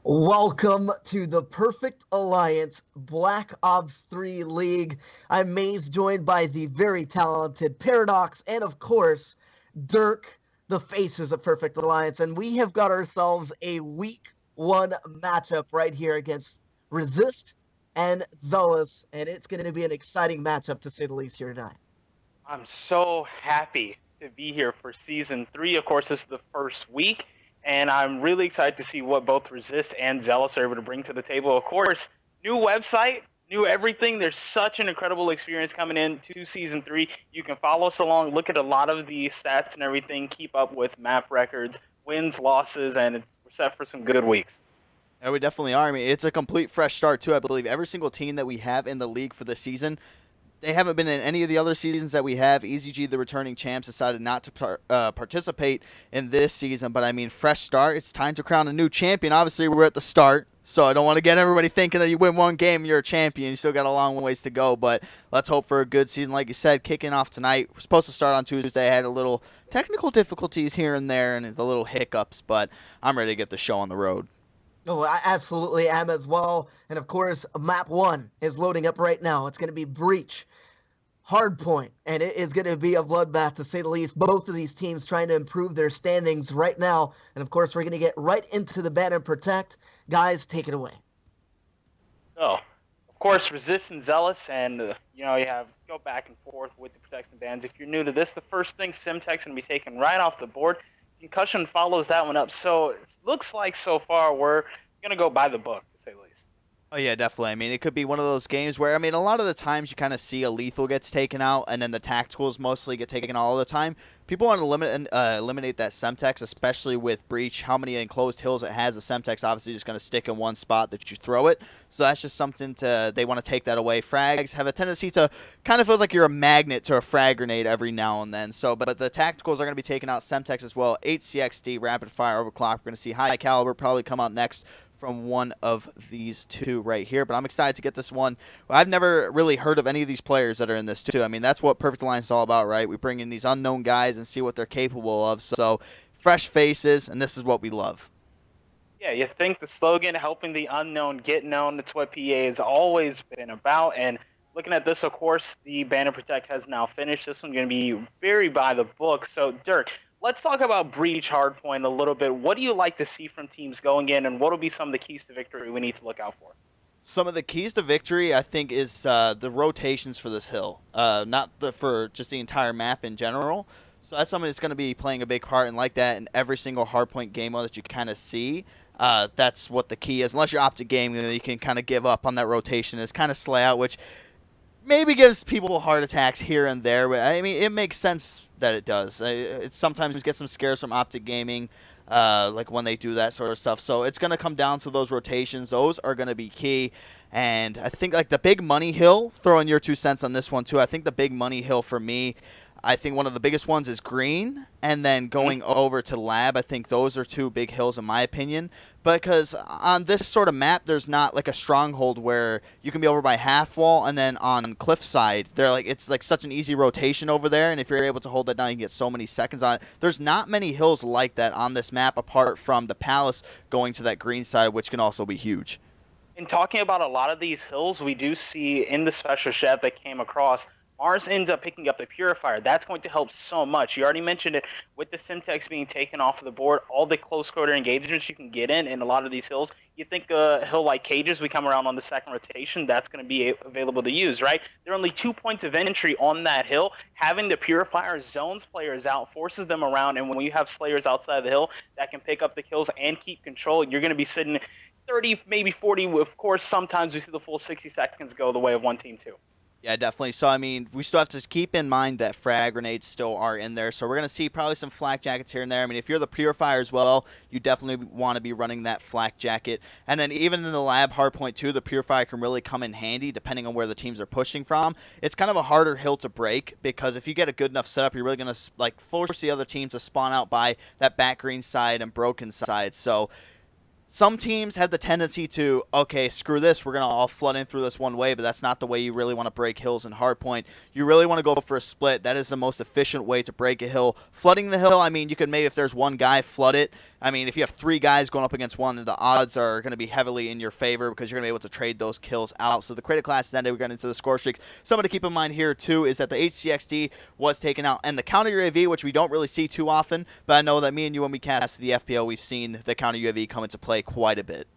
Welcome to the Perfect Alliance Black Ops 3 League. I'm Maze, joined by the very talented Paradox and, of course, Dirk, the faces of Perfect Alliance. And we have got ourselves a week one matchup right here against Rezist and Zealous. And it's going to be an exciting matchup, to say the least, here tonight. I'm so happy to be here for season 3. Of course, this is the first week, and I'm really excited to see what both Resist and Zealous are able to bring to the table. Of course, new website, new everything. There's such an incredible experience coming in to season 3. You can follow us along, look at a lot of the stats and everything, keep up with map records, wins, losses, and we're set for some good weeks. Yeah, we definitely are. I mean, it's a complete fresh start too. I believe every single team that we have in the league for the season, they haven't been in any of the other seasons that we have. EZG, the returning champs, decided not to participate in this season. But I mean, fresh start. It's time to crown a new champion. Obviously, we're at the start, so I don't want to get everybody thinking that you win one game, you're a champion. You still got a long ways to go. But let's hope for a good season. Like you said, kicking off tonight. We're supposed to start on Tuesday. I had a little technical difficulties here and there, and the little hiccups. But I'm ready to get the show on the road. Oh, I absolutely am as well. And of course, map one is loading up right now. It's going to be Breach, Hardpoint, and it is going to be a bloodbath, to say the least. Both of these teams trying to improve their standings right now. And of course, we're going to get right into the ban and protect. Guys, take it away. So, of course, Resist and Zealous, and you have go back and forth with the protection bans. If you're new to this, the first thing Simtech's going to be taken right off the board. Concussion follows that one up. So it looks like so far we're going to go by the book, to say the least. Oh yeah, definitely. I mean, it could be one of those games where, I mean, a lot of the times you kind of see a lethal gets taken out, and then the tacticals mostly get taken out all the time. People want to eliminate that Semtex, especially with Breach. How many enclosed hills it has? The Semtex obviously just going to stick in one spot that you throw it. So that's just something they want to take that away. Frags have a tendency to kind of feels like you're a magnet to a frag grenade every now and then. So, but the tacticals are going to be taking out Semtex as well. 8CXD, rapid fire, overclock. We're going to see high caliber probably come out next from one of these two right here. But I'm excited to get this one. I've never really heard of any of these players that are in this too. I mean, that's what Perfect Alliance is all about, right? We bring in these unknown guys and see what they're capable of. So fresh faces, and this is what we love. Yeah, you think the slogan, helping the unknown get known, that's what PA has always been about. And looking at this, of course, the Banner Protect has now finished. This one's going to be very by the book. So, Dirk, let's talk about Breach Hardpoint a little bit. What do you like to see from teams going in, and what will be some of the keys to victory we need to look out for? Some of the keys to victory, I think, is the rotations for this hill, for just the entire map in general. So that's something that's going to be playing a big part, and like that in every single hardpoint game mode that you kind of see. That's what the key is. Unless you're optic gaming, then you can kind of give up on that rotation. It's kind of slay out, which maybe gives people heart attacks here and there. But I mean, it makes sense that it does. It sometimes gets some scares from optic gaming, like when they do that sort of stuff. So it's going to come down to those rotations. Those are going to be key. And I think like the big money hill, throw in your 2 cents on this one too. I think the big money hill for me, I think one of the biggest ones is green, and then going over to lab. I think those are two big hills in my opinion. Because on this sort of map, there's not like a stronghold where you can be over by half wall, and then on cliffside, it's like such an easy rotation over there. And if you're able to hold that down, you can get so many seconds on it. There's not many hills like that on this map, apart from the palace going to that green side, which can also be huge. In talking about a lot of these hills, we do see in the special chef that came across, Mars ends up picking up the Purifier. That's going to help so much. You already mentioned it with the Simtex being taken off of the board, all the close quarter engagements you can get in a lot of these hills. You think a hill like Cages, we come around on the second rotation, that's going to be available to use, right? There are only 2 points of entry on that hill. Having the Purifier zones players out, forces them around, and when you have Slayers outside the hill that can pick up the kills and keep control, you're going to be sitting 30, maybe 40. Of course, sometimes we see the full 60 seconds go the way of one team too. Yeah, definitely. So, I mean, we still have to keep in mind that frag grenades still are in there. So we're going to see probably some flak jackets here and there. I mean, if you're the Purifier as well, you definitely want to be running that flak jacket. And then even in the lab hardpoint too, the Purifier can really come in handy depending on where the teams are pushing from. It's kind of a harder hill to break because if you get a good enough setup, you're really going to like force the other teams to spawn out by that back green side and broken side. So some teams have the tendency to, okay, screw this, we're going to all flood in through this one way, but that's not the way you really want to break hills in hardpoint. You really want to go for a split. That is the most efficient way to break a hill. Flooding the hill, I mean, you could maybe, if there's one guy, flood it, I mean, if you have 3 guys going up against 1, the odds are going to be heavily in your favor because you're going to be able to trade those kills out. So the credit class is ended. We're getting into the score streaks. Something to keep in mind here, too, is that the HCXD was taken out. And the counter UAV, which we don't really see too often, but I know that me and you, when we cast the FPL, we've seen the counter UAV come into play quite a bit.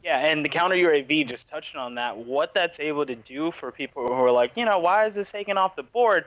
Yeah, and the counter UAV, just touching on that, what that's able to do for people who are like, why is this taken off the board?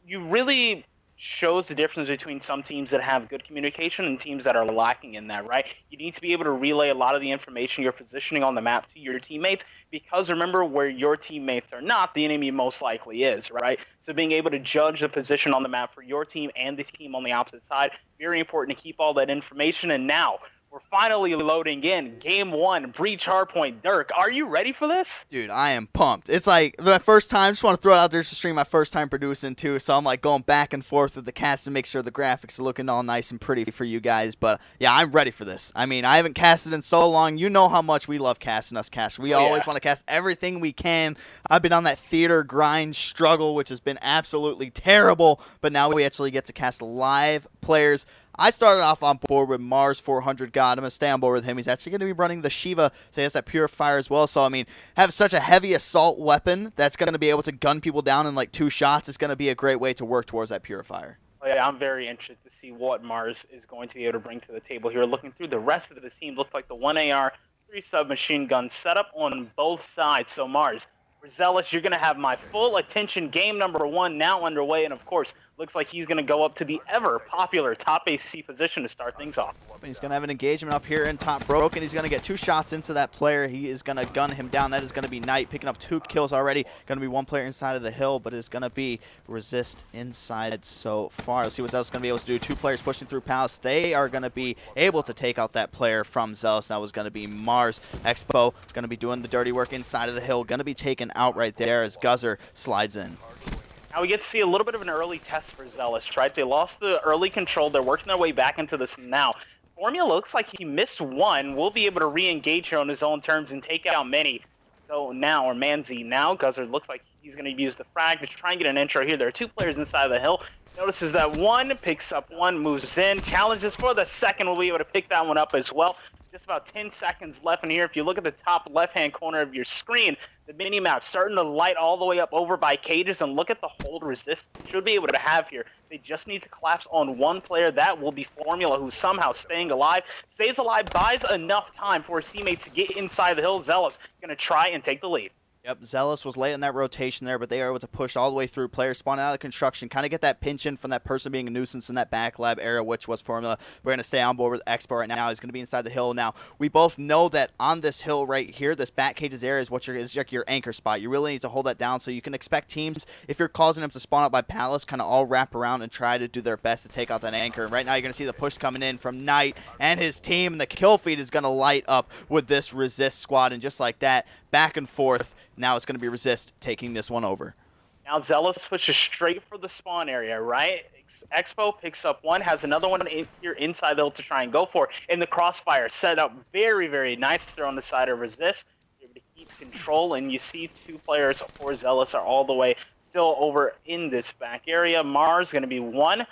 You really shows the difference between some teams that have good communication and teams that are lacking in that, right? You need to be able to relay a lot of the information you're positioning on the map to your teammates, because remember, where your teammates are not, the enemy most likely is, right? So being able to judge the position on the map for your team and the team on the opposite side, very important to keep all that information. And now we're finally loading in Game 1, Breach Hardpoint. Dirk, are you ready for this? Dude, I am pumped. It's like my first time. Just want to throw it out there to stream my first time producing too. So I'm like going back and forth with the cast to make sure the graphics are looking all nice and pretty for you guys. But yeah, I'm ready for this. I mean, I haven't casted in so long. You know how much we love casting us cast. We always want to cast everything we can. I've been on that theater grind struggle, which has been absolutely terrible. But now we actually get to cast live players. I started off on board with Mars 400 God. I'm going to stay on board with him. He's actually going to be running the Shiva, so he has that Purifier as well. So, I mean, have such a heavy assault weapon that's going to be able to gun people down in like 2 shots. It's going to be a great way to work towards that Purifier. Oh, yeah, I'm very interested to see what Mars is going to be able to bring to the table here. Looking through the rest of the team, looks like the 1 AR, 3 submachine guns set up on both sides. So, Mars, for Zealous, you're going to have my full attention. Game number 1 now underway, and of course, looks like he's going to go up to the ever-popular top AC position to start things off. He's going to have an engagement up here in top broken. He's going to get 2 shots into that player. He is going to gun him down. That is going to be Knight picking up 2 kills already. Going to be 1 player inside of the hill, but it's going to be Rezist inside so far. Let's see what Zealous is going to be able to do. 2 players pushing through Palace. They are going to be able to take out that player from Zealous. That was going to be Mars. Expo going to be doing the dirty work inside of the hill. Going to be taken out right there as Guzzer slides in. Now we get to see a little bit of an early test for Zealous, right? They lost the early control. They're working their way back into this now. Formula looks like he missed 1. Will be able to re-engage here on his own terms and take out many. So now, or Manzi now, Guzzer looks like he's going to use the frag to try and get an intro here. There are 2 players inside of the hill. Notices that 1 picks up 1, moves in, challenges for the second. Will be able to pick that one up as well. Just about 10 seconds left in here. If you look at the top left-hand corner of your screen, the mini-map starting to light all the way up over by cages, and look at the hold resist should be able to have here. They just need to collapse on 1 player. That will be Formula, who's somehow staying alive. Stays alive, buys enough time for his teammates to get inside the hill. Zealous going to try and take the lead. Yep, Zealous was late in that rotation there, but they are able to push all the way through. Players spawning out of construction, kind of get that pinch in from that person being a nuisance in that back lab area, which was Formula. We're going to stay on board with Expo right now. He's going to be inside the hill now. We both know that on this hill right here, this back cages area is what is like your anchor spot. You really need to hold that down, so you can expect teams, if you're causing them to spawn out by Palace, kind of all wrap around and try to do their best to take out that anchor. And right now, you're going to see the push coming in from Knight and his team, and the kill feed is going to light up with this Resist squad, and just like that, back and forth. Now it's going to be Rezist taking this one over. Now Zealous pushes straight for the spawn area, right? Expo picks up 1, has another one in here inside though to try and go for. In the crossfire, set up very, very nice there on the side of Rezist. Able to keep control, and you see 2 players for Zealous are all the way still over in this back area. Mars going to be 1,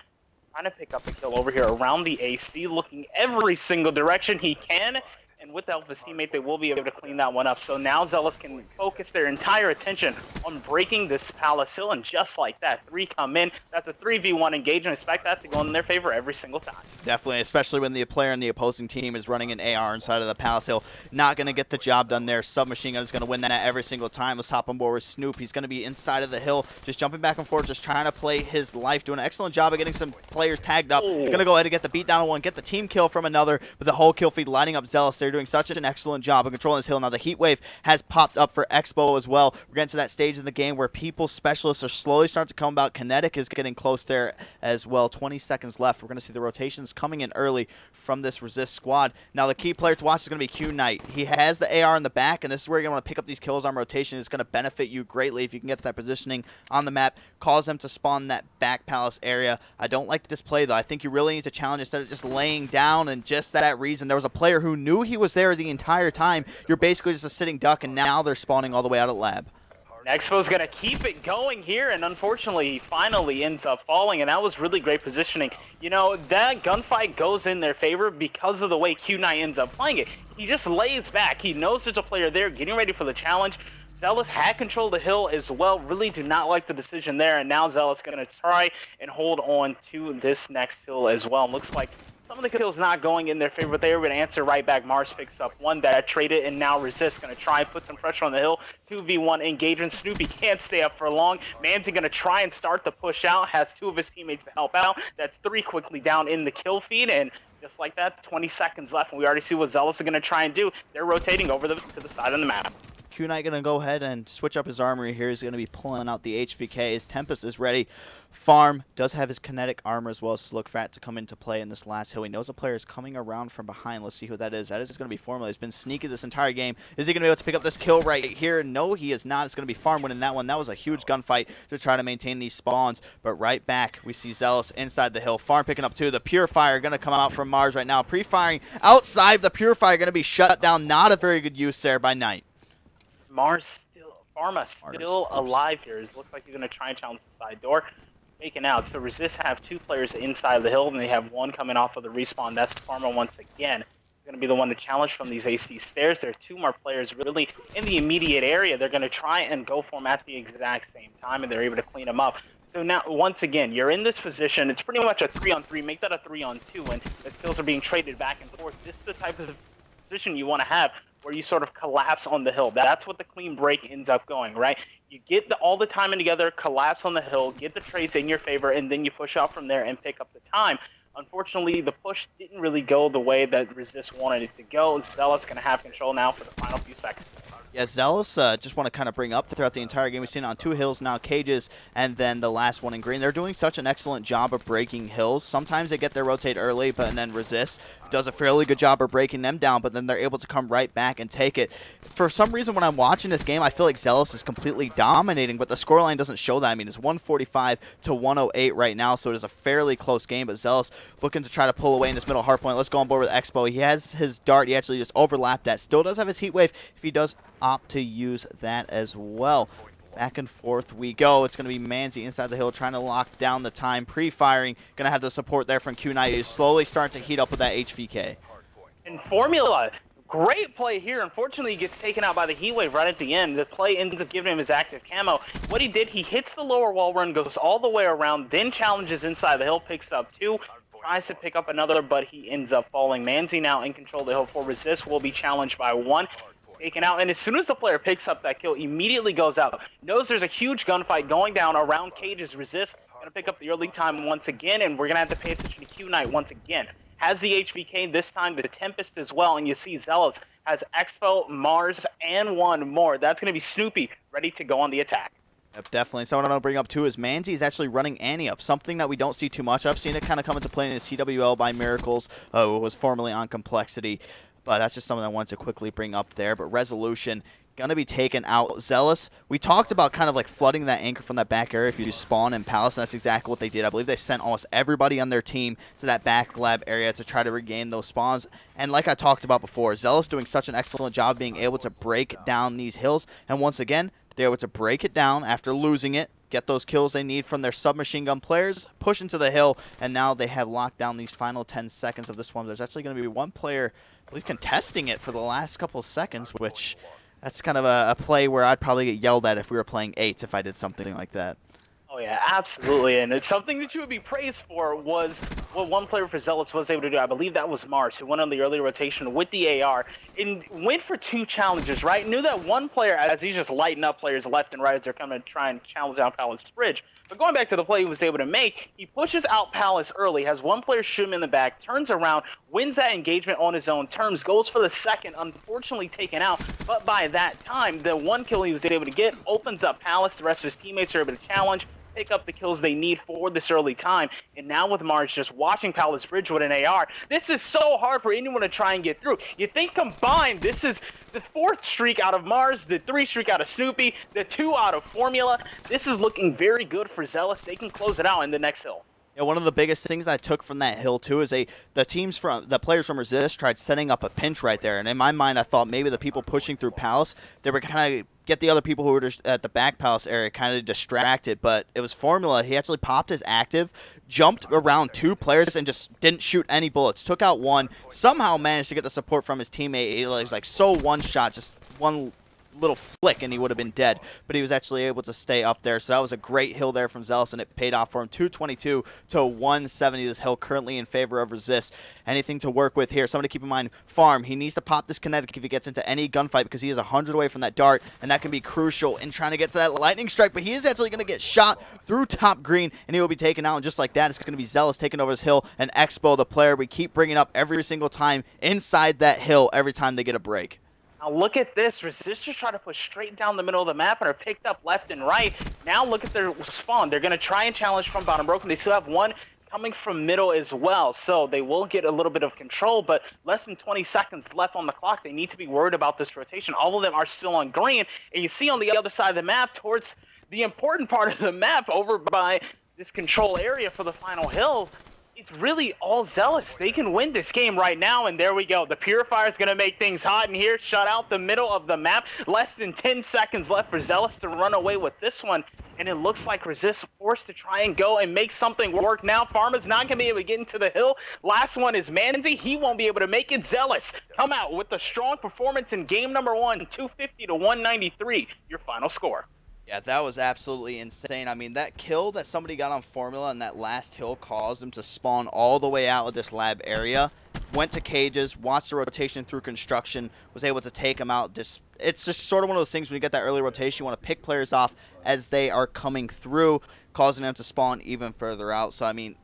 trying to pick up a kill over here around the AC, looking every single direction he can. And with the help of his teammate, they will be able to clean that one up. So now Zealous can focus their entire attention on breaking this Palace Hill, and just like that, 3 come in. That's a 3v1 engagement. Expect that to go in their favor every single time. Definitely, especially when the player in the opposing team is running an AR inside of the Palace Hill. Not going to get the job done there. Submachine Gun is going to win that every single time. Let's hop on board with Snoop. He's going to be inside of the hill, just jumping back and forth, just trying to play his life, doing an excellent job of getting some players tagged up. Going to go ahead and get the beat down on 1, get the team kill from another, but the whole kill feed lighting up Zealous. They're doing such an excellent job of controlling this hill. Now the heat wave has popped up for Expo as well. We're getting to that stage in the game where people specialists are slowly starting to come about. Kinetic is getting close there as well. 20 seconds left. We're going to see the rotations coming in early from this Resist squad. Now the key player to watch is going to be Q Knight. He has the AR in the back, and this is where you're going to want to pick up these kills on rotation. It's going to benefit you greatly if you can get that positioning on the map, cause them to spawn that back palace area. I don't like this play though. I think you really need to challenge instead of just laying down, and just that reason there was a player who knew he was there the entire time. You're basically just a sitting duck, and now they're spawning all the way out of lab. Expo's going to keep it going here, and unfortunately, he finally ends up falling, and that was really great positioning. You know, that gunfight goes in their favor because of the way Q9 ends up playing it. He just lays back. He knows there's a player there getting ready for the challenge. Zealous had control of the hill as well. Really do not like the decision there, and now Zealous going to try and hold on to this next hill as well. Looks like some of the kills not going in their favor, but they were going to answer right back. Mars picks up one that traded, and now Rezist going to try and put some pressure on the hill. 2v1 engagement. Snoopy can't stay up for long. Manzi going to try and start the push out. Has two of his teammates to help out. That's three quickly down in the kill feed, and just like that, 20 seconds left, and we already see what Zealous is going to try and do. They're rotating over to the side of the map. Q-Knight going to go ahead and switch up his armory here. He's going to be pulling out the HVK. His Tempest is ready. Farm does have his kinetic armor as well as Slugfat to come into play in this last hill. He knows a player is coming around from behind. Let's see who that is. That is going to be Formula. He's been sneaky this entire game. Is he going to be able to pick up this kill right here? No, he is not. It's going to be Farm winning that one. That was a huge gunfight to try to maintain these spawns. But right back, we see Zealous inside the hill. Farm picking up two. The Purifier going to come out from Mars right now. Pre-firing outside. The Purifier going to be shut down. Not a very good use there by Knight. Pharma still alive here. It looks like he's going to try and challenge the side door. Taken out. So Rezist have two players inside of the hill, and they have one coming off of the respawn. That's Pharma once again. He's going to be the one to challenge from these AC stairs. There are two more players really in the immediate area. They're going to try and go for him at the exact same time, and they're able to clean him up. So now, once again, you're in this position. It's pretty much a 3-on-3. Make that a 3-on-2 when the skills are being traded back and forth. This is the type of position you want to have, where you sort of collapse on the hill. That's what the clean break ends up going, right? You get all the time in together, collapse on the hill, get the trades in your favor, and then you push out from there and pick up the time. Unfortunately, the push didn't really go the way that Rezist wanted it to go. Zealous going to have control now for the final few seconds. Yeah, Zealous, just want to kind of bring up throughout the entire game. We've seen it on two hills now, Cages, and then the last one in green. They're doing such an excellent job of breaking hills. Sometimes they get their rotate early, but and then Rezist does a fairly good job of breaking them down, but then they're able to come right back and take it. For some reason, when I'm watching this game, I feel like Zealous is completely dominating, but the scoreline doesn't show that. I mean, it's 145 to 108 right now, so it is a fairly close game, but Zealous looking to try to pull away in this middle hard point. Let's go on board with Expo. He has his dart. He actually just overlapped that. Still does have his heat wave if he does opt to use that as well. Back and forth we go. It's going to be Manzi inside the hill trying to lock down the time. Pre-firing. Going to have the support there from Q-Knight. He's slowly starting to heat up with that HVK. And Formula, great play here. Unfortunately, he gets taken out by the heat wave right at the end. The play ends up giving him his active camo. What he did, he hits the lower wall run, goes all the way around, then challenges inside the hill, picks up two, tries to pick up another, but he ends up falling. Manzi now in control of the hill for Rezist, will be challenged by one. Taken out, and as soon as the player picks up that kill, immediately goes out. Knows there's a huge gunfight going down around Cages. Rezist going to pick up the early time once again, and we're going to have to pay attention to Q-Knight once again. Has the HVK, this time the Tempest as well, and you see Zealous has Expo, Mars, and one more. That's going to be Snoopy, ready to go on the attack. Yep, definitely. Someone I want to bring up too is Manzi is actually running Annie up, something that we don't see too much. I've seen it kind of come into play in the CWL by Miracles, was formerly on Complexity. But that's just something I wanted to quickly bring up there. But Resolution going to be taken out. Zealous, we talked about kind of like flooding that anchor from that back area if you do spawn in Palace, and that's exactly what they did. I believe they sent almost everybody on their team to that back lab area to try to regain those spawns. And like I talked about before, Zealous doing such an excellent job being able to break down these hills. And once again, they're able to break it down after losing it, get those kills they need from their submachine gun players, push into the hill, and now they have locked down these final 10 seconds of this one. There's actually going to be one player contesting it for the last couple of seconds, which that's kind of a play where I'd probably get yelled at if we were playing 8s if I did something like that. Oh yeah, absolutely, and it's something that you would be praised for was what one player for Zealous was able to do. I believe that was Mars, who went on the early rotation with the AR and went for two challenges, right? Knew that one player, as he's just lighting up players left and right as they're coming to try and challenge down Palace Bridge. But going back to the play he was able to make, he pushes out Palace early, has one player shoot him in the back, turns around, wins that engagement on his own terms, goes for the second, unfortunately taken out. But by that time, the one kill he was able to get opens up Palace. The rest of his teammates are able to challenge, pick up the kills they need for this early time. And now with Mars just watching Palace Bridge with an AR, this is so hard for anyone to try and get through. You think combined, this is the 4th streak out of Mars, the 3 streak out of Snoopy, the 2 out of Formula. This is looking very good for Zealous. They can close it out in the next hill. Yeah, one of the biggest things I took from that hill too is the players from Rezist tried setting up a pinch right there, and in my mind I thought maybe the people pushing through Palace, they were kind of get the other people who were just at the back palace area kind of distracted, but it was Formula. He actually popped his active, jumped around 2 players, and just didn't shoot any bullets. Took out 1, somehow managed to get the support from his teammate. He was like so one-shot, just one little flick and he would have been dead, but he was actually able to stay up there. So that was a great hill there from Zealous, and it paid off for him. 222 to 170. This hill currently in favor of Rezist. Anything to work with here. Something to keep in mind, Farm, he needs to pop this kinetic if he gets into any gunfight, because he is 100 away from that dart, and that can be crucial in trying to get to that lightning strike. But he is actually going to get shot through top green, and he will be taken out. And just like that, it's going to be Zealous taking over this hill, and Expo, the player we keep bringing up every single time inside that hill every time they get a break. Now look at this. Resistors try to push straight down the middle of the map and are picked up left and right. Now look at their spawn. They're going to try and challenge from bottom broken. They still have one coming from middle as well. So they will get a little bit of control, but less than 20 seconds left on the clock. They need to be worried about this rotation. All of them are still on green. And you see on the other side of the map, towards the important part of the map, over by this control area for the final hill, it's really all Zealous. They can win this game right now, and there we go. The Purifier is going to make things hot in here, shut out the middle of the map. Less than 10 seconds left for Zealous to run away with this one, and it looks like Rezist forced to try and go and make something work now. Pharma's not going to be able to get into the hill. Last one is Manzi. He won't be able to make it. Zealous come out with a strong performance in game number 1, 250 to 193, your final score. Yeah, that was absolutely insane. I mean, that kill that somebody got on Formula and that last hill caused them to spawn all the way out of this lab area, went to cages, watched the rotation through construction, was able to take them out. It's just sort of one of those things when you get that early rotation, you want to pick players off as they are coming through, causing them to spawn even further out. So, I mean,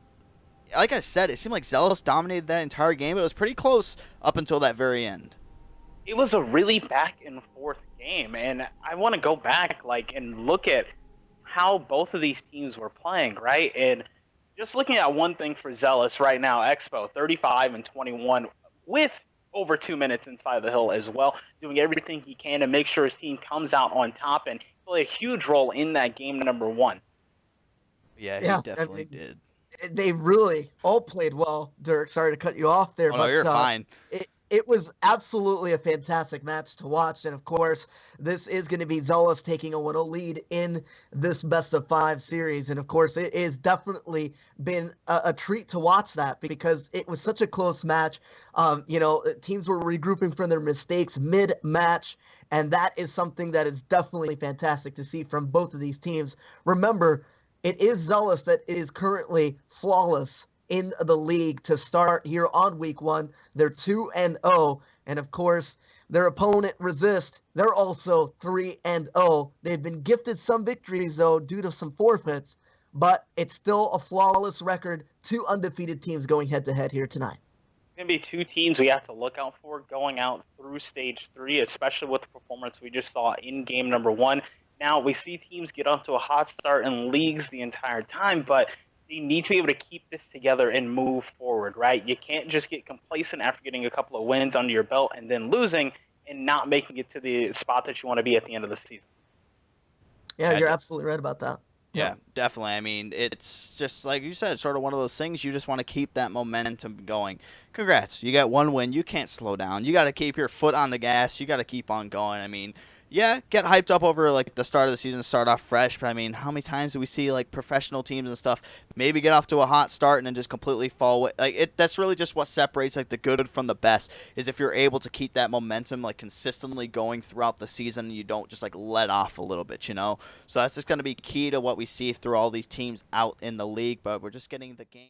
like I said, it seemed like Zealous dominated that entire game. It was pretty close up until that very end. It was a really back and forth game, and I want to go back and look at how both of these teams were playing, right? And just looking at one thing for Zealous right now, Expo 35 and 21 with over 2 minutes inside the hill as well, doing everything he can to make sure his team comes out on top, and play a huge role in that game number 1. Yeah, he definitely did. They really all played well, Dirk. Sorry to cut you off there, but no, you're fine. It was absolutely a fantastic match to watch, and of course, this is going to be Zealous taking a 1-0 lead in this best-of-5 series, and of course, it has definitely been a treat to watch that, because it was such a close match. Teams were regrouping from their mistakes mid-match, and that is something that is definitely fantastic to see from both of these teams. Remember, it is Zealous that is currently flawless in the league to start here on week 1. They're 2-0, and of course, their opponent Rezist, they're also 3-0. They've been gifted some victories though due to some forfeits, but it's still a flawless record. 2 undefeated teams going head to head here tonight. Going to be 2 teams we have to look out for going out through stage 3, especially with the performance we just saw in game number 1. Now we see teams get off to a hot start in leagues the entire time, but they need to be able to keep this together and move forward, right? You can't just get complacent after getting a couple of wins under your belt and then losing and not making it to the spot that you want to be at the end of the season. Yeah, you're absolutely right about that. Yeah, definitely. I mean, it's just like you said, sort of one of those things you just want to keep that momentum going. Congrats. You got 1 win. You can't slow down. You got to keep your foot on the gas. You got to keep on going. I mean, yeah, get hyped up over the start of the season, start off fresh. But I mean, how many times do we see professional teams and stuff maybe get off to a hot start and then just completely fall away? That's really just what separates the good from the best, is if you're able to keep that momentum consistently going throughout the season and you don't just let off a little bit, So that's just going to be key to what we see through all these teams out in the league. But we're just getting the game.